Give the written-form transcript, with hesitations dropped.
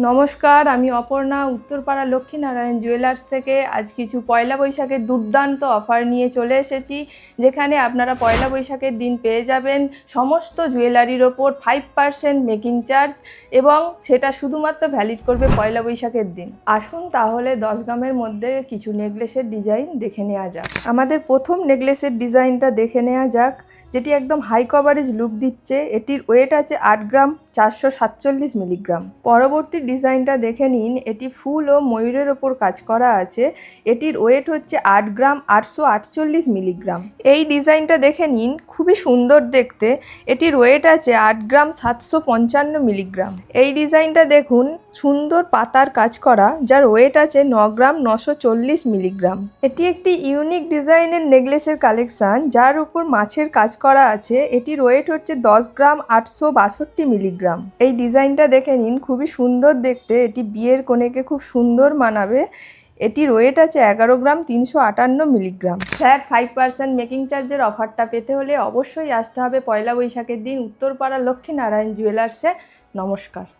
নমস্কার, আমি অপর্ণা উত্তরপাড়া লক্ষ্মীনারায়ণ জুয়েলার্স থেকে আজ কিছু পয়লা বৈশাখের দুর্দান্ত অফার নিয়ে চলে এসেছি, যেখানে আপনারা পয়লা বৈশাখের দিন পেয়ে যাবেন সমস্ত জুয়েলারির ওপর 5% মেকিং চার্জ, এবং সেটা শুধুমাত্র ভ্যালিড করবে পয়লা বৈশাখের দিন। আসুন তাহলে 10 গ্রামের মধ্যে কিছু নেকলেসের ডিজাইন দেখে নেওয়া যাক। আমাদের প্রথম নেকলেসের ডিজাইনটা দেখে নেওয়া যাক, যেটি একদম হাই কভারেজ লুক দিচ্ছে। এটির ওয়েট আছে 8 গ্রাম 447 মিলিগ্রাম। পরবর্তী ডিজাইনটা দেখে নিন, এটি ফুল ও ময়ূরের ওপর কাজ করা আছে। এটির ওয়েট হচ্ছে 8 গ্রাম 848 মিলিগ্রাম। এই ডিজাইনটা দেখে নিন, খুবই সুন্দর দেখতে। এটির ওয়েট আছে 8 গ্রাম 755 মিলিগ্রাম। এই ডিজাইনটা দেখুন, সুন্দর পাতার কাজ করা, যার ওয়েট আছে 9 গ্রাম 940 মিলিগ্রাম। এটি একটি ইউনিক ডিজাইনের নেকলেসের কালেকশন, যার উপর মাছের কাজ করা আছে। এটির ওয়েট হচ্ছে 10 গ্রাম 862 মিলিগ্রাম। এই ডিজাইনটা দেখে নিন, খুবই সুন্দর দেখতে। এটি বিয়ের কনেকে খুব সুন্দর মানাবে। এটির ওয়েট আছে 11 গ্রাম 358 মিলিগ্রাম। ফ্ল্যাট 5% মেকিং চার্জের অফারটা পেতে হলে অবশ্যই আসতে হবে পয়লা বৈশাখের দিন উত্তরপাড়া লক্ষ্মীনারায়ণ জুয়েলার্সে। নমস্কার।